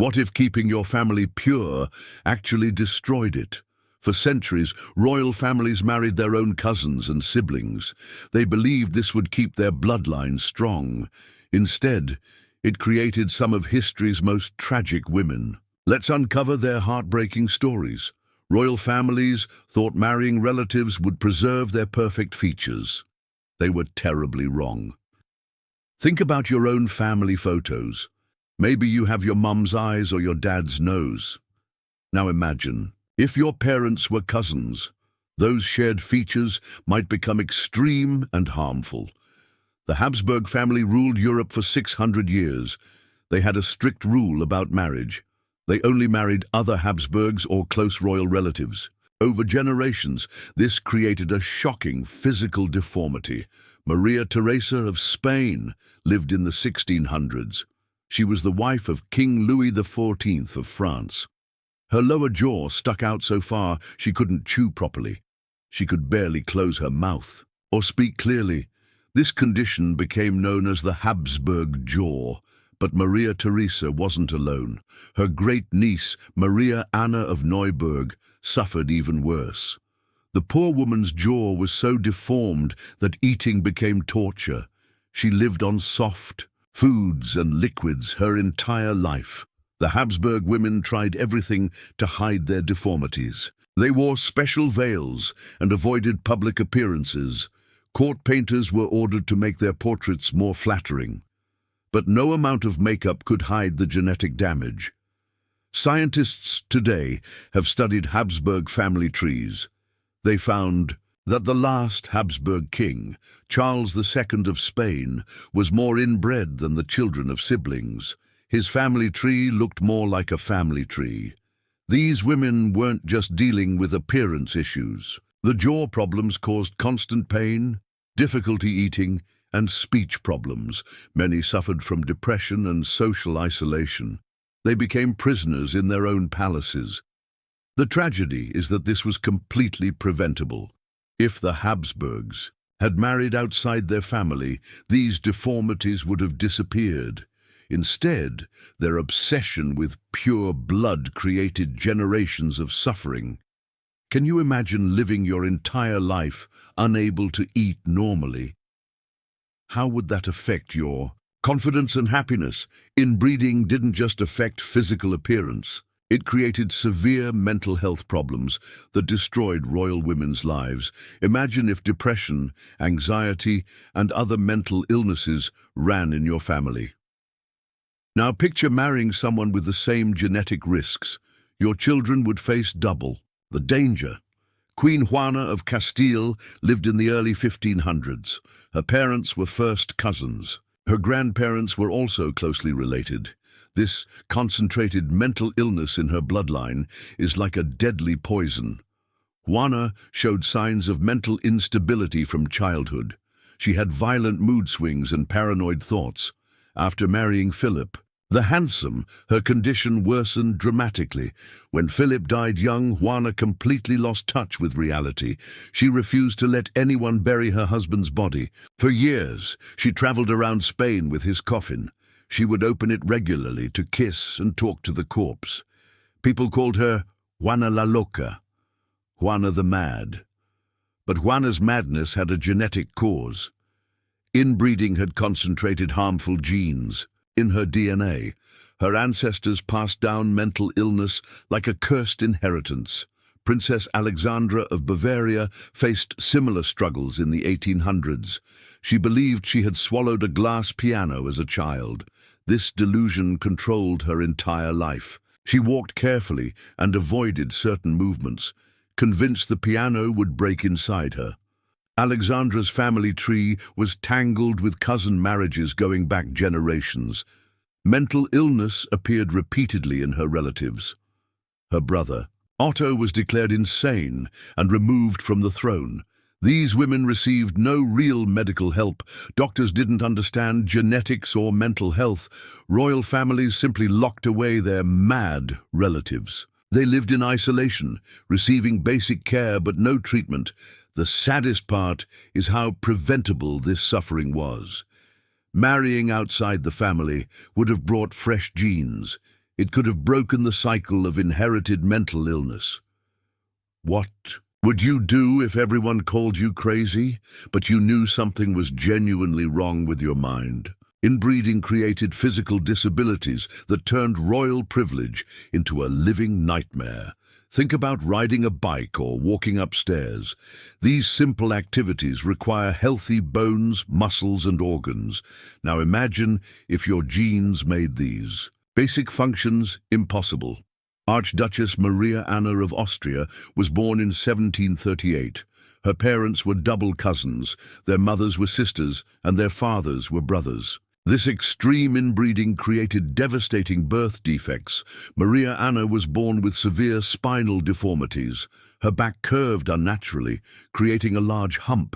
What if keeping your family pure actually destroyed it? For centuries, royal families married their own cousins and siblings. They believed this would keep their bloodline strong. Instead, it created some of history's most tragic women. Let's uncover their heartbreaking stories. Royal families thought marrying relatives would preserve their perfect features. They were terribly wrong. Think about your own family photos. Maybe you have your mum's eyes or your dad's nose. Now imagine, if your parents were cousins, those shared features might become extreme and harmful. The Hapsburg family ruled Europe for 600 years. They had a strict rule about marriage. They only married other Habsburgs or close royal relatives. Over generations, this created a shocking physical deformity. Maria Theresa of Spain lived in the 1600s. She was the wife of King Louis XIV of France. Her lower jaw stuck out so far she couldn't chew properly. She could barely close her mouth or speak clearly. This condition became known as the Hapsburg Jaw. But Maria Theresa wasn't alone. Her great-niece, Maria Anna of Neuburg, suffered even worse. The poor woman's jaw was so deformed that eating became torture. She lived on soft foods and liquids her entire life. The Habsburg women tried everything to hide their deformities. They wore special veils and avoided public appearances. Court painters were ordered to make their portraits more flattering. But no amount of makeup could hide the genetic damage. Scientists today have studied Habsburg family trees. They found that the last Habsburg king, Charles II of Spain, was more inbred than the children of siblings. His family tree looked more like a family tree. These women weren't just dealing with appearance issues. The jaw problems caused constant pain, difficulty eating, and speech problems. Many suffered from depression and social isolation. They became prisoners in their own palaces. The tragedy is that this was completely preventable. If the Habsburgs had married outside their family, these deformities would have disappeared. Instead, their obsession with pure blood created generations of suffering. Can you imagine living your entire life unable to eat normally? How would that affect your confidence and happiness? Inbreeding didn't just affect physical appearance. It created severe mental health problems that destroyed royal women's lives. Imagine if depression, anxiety, and other mental illnesses ran in your family. Now picture marrying someone with the same genetic risks. Your children would face double the danger. Queen Juana of Castile lived in the early 1500s. Her parents were first cousins. Her grandparents were also closely related. This concentrated mental illness in her bloodline is like a deadly poison. Juana showed signs of mental instability from childhood. She had violent mood swings and paranoid thoughts. After marrying Philip the Handsome, her condition worsened dramatically. When Philip died young, Juana completely lost touch with reality. She refused to let anyone bury her husband's body. For years, she traveled around Spain with his coffin. She would open it regularly to kiss and talk to the corpse. People called her Juana la Loca, Juana the Mad. But Juana's madness had a genetic cause. Inbreeding had concentrated harmful genes in her DNA. Her ancestors passed down mental illness like a cursed inheritance. Princess Alexandra of Bavaria faced similar struggles in the 1800s. She believed she had swallowed a glass piano as a child. This delusion controlled her entire life. She walked carefully and avoided certain movements, convinced the piano would break inside her. Alexandra's family tree was tangled with cousin marriages going back generations. Mental illness appeared repeatedly in her relatives. Her brother, Otto, was declared insane and removed from the throne. These women received no real medical help. Doctors didn't understand genetics or mental health. Royal families simply locked away their mad relatives. They lived in isolation, receiving basic care but no treatment. The saddest part is how preventable this suffering was. Marrying outside the family would have brought fresh genes. It could have broken the cycle of inherited mental illness. What would you do if everyone called you crazy, but you knew something was genuinely wrong with your mind? Inbreeding created physical disabilities that turned royal privilege into a living nightmare. Think about riding a bike or walking upstairs. These simple activities require healthy bones, muscles, and organs. Now imagine if your genes made these. Basic functions impossible. Archduchess Maria Anna of Austria was born in 1738. Her parents were double cousins, their mothers were sisters, and their fathers were brothers. This extreme inbreeding created devastating birth defects. Maria Anna was born with severe spinal deformities. Her back curved unnaturally, creating a large hump.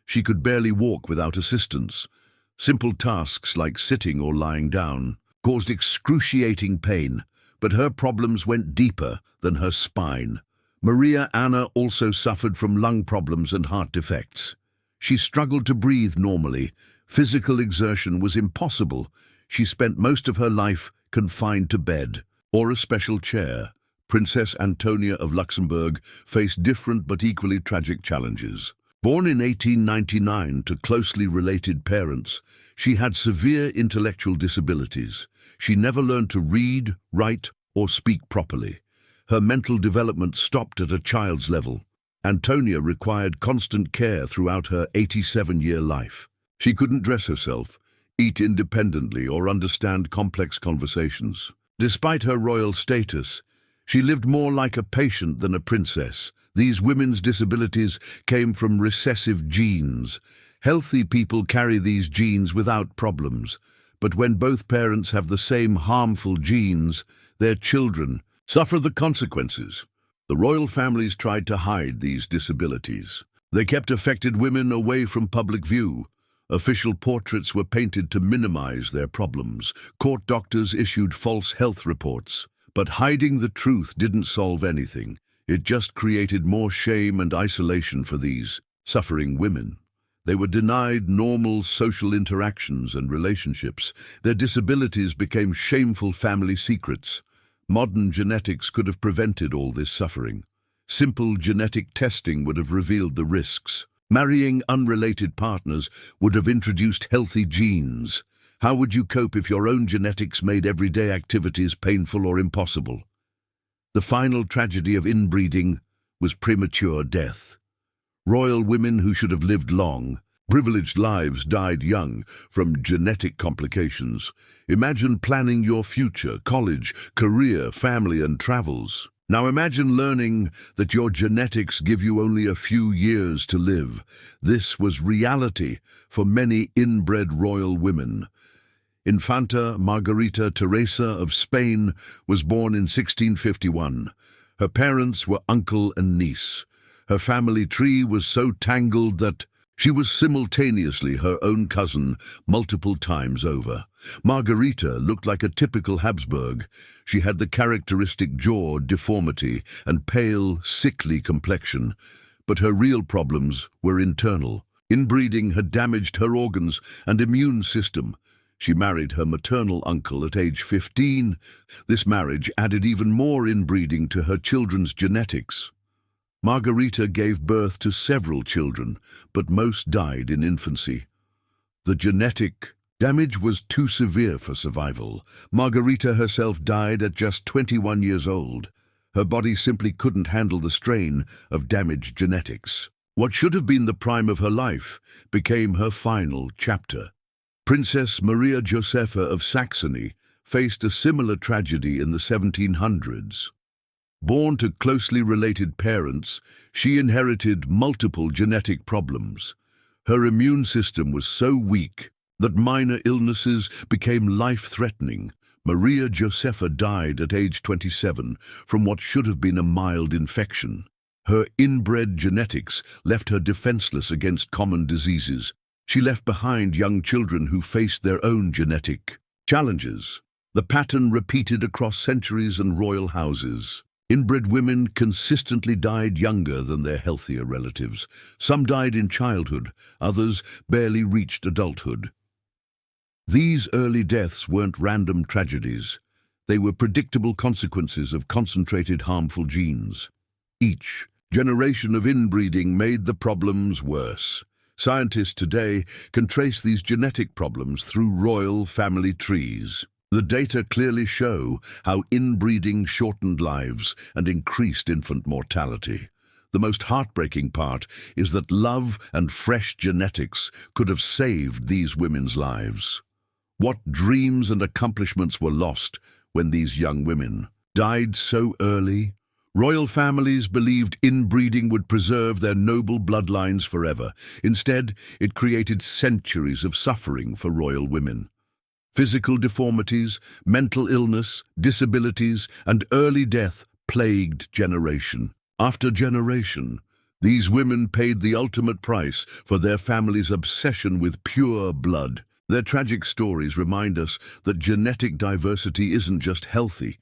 She could barely walk without assistance. Simple tasks like sitting or lying down caused excruciating pain, but her problems went deeper than her spine. Maria Anna also suffered from lung problems and heart defects. She struggled to breathe normally. Physical exertion was impossible. She spent most of her life confined to bed or a special chair. Princess Antonia of Luxembourg faced different but equally tragic challenges. Born in 1899 to closely related parents, she had severe intellectual disabilities. She never learned to read, write, or speak properly. Her mental development stopped at a child's level. Antonia required constant care throughout her 87-year life. She couldn't dress herself, eat independently, or understand complex conversations. Despite her royal status, she lived more like a patient than a princess. These women's disabilities came from recessive genes. Healthy people carry these genes without problems, but when both parents have the same harmful genes, their children suffer the consequences. The royal families tried to hide these disabilities. They kept affected women away from public view. Official portraits were painted to minimize their problems. Court doctors issued false health reports. But hiding the truth didn't solve anything. It just created more shame and isolation for these suffering women. They were denied normal social interactions and relationships. Their disabilities became shameful family secrets. Modern genetics could have prevented all this suffering. Simple genetic testing would have revealed the risks. Marrying unrelated partners would have introduced healthy genes. How would you cope if your own genetics made everyday activities painful or impossible? The final tragedy of inbreeding was premature death. Royal women who should have lived long, privileged lives died young from genetic complications. Imagine planning your future, college, career, family, and travels. Now imagine learning that your genetics give you only a few years to live. This was reality for many inbred royal women. Infanta Margarita Teresa of Spain was born in 1651. Her parents were uncle and niece. Her family tree was so tangled that she was simultaneously her own cousin multiple times over. Margarita looked like a typical Hapsburg. She had the characteristic jaw deformity and pale, sickly complexion, but her real problems were internal. Inbreeding had damaged her organs and immune system. She married her maternal uncle at age 15. This marriage added even more inbreeding to her children's genetics. Margarita gave birth to several children, but most died in infancy. The genetic damage was too severe for survival. Margarita herself died at just 21 years old. Her body simply couldn't handle the strain of damaged genetics. What should have been the prime of her life became her final chapter. Princess Maria Josepha of Saxony faced a similar tragedy in the 1700s. Born to closely related parents, she inherited multiple genetic problems. Her immune system was so weak that minor illnesses became life-threatening. Maria Josepha died at age 27 from what should have been a mild infection. Her inbred genetics left her defenseless against common diseases. She left behind young children who faced their own genetic challenges. The pattern repeated across centuries and royal houses. Inbred women consistently died younger than their healthier relatives. Some died in childhood, others barely reached adulthood. These early deaths weren't random tragedies. They were predictable consequences of concentrated harmful genes. Each generation of inbreeding made the problems worse. Scientists today can trace these genetic problems through royal family trees. The data clearly show how inbreeding shortened lives and increased infant mortality. The most heartbreaking part is that love and fresh genetics could have saved these women's lives. What dreams and accomplishments were lost when these young women died so early? Royal families believed inbreeding would preserve their noble bloodlines forever. Instead, it created centuries of suffering for royal women. Physical deformities, mental illness, disabilities, and early death plagued generation after generation. These women paid the ultimate price for their family's obsession with pure blood. Their tragic stories remind us that genetic diversity isn't just healthy,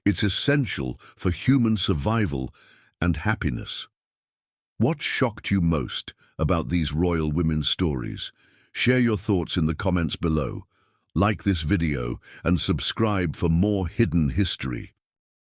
it's essential for human survival and happiness. What shocked you most about these royal women's stories? Share your thoughts in the comments below. Like this video and subscribe for more hidden history.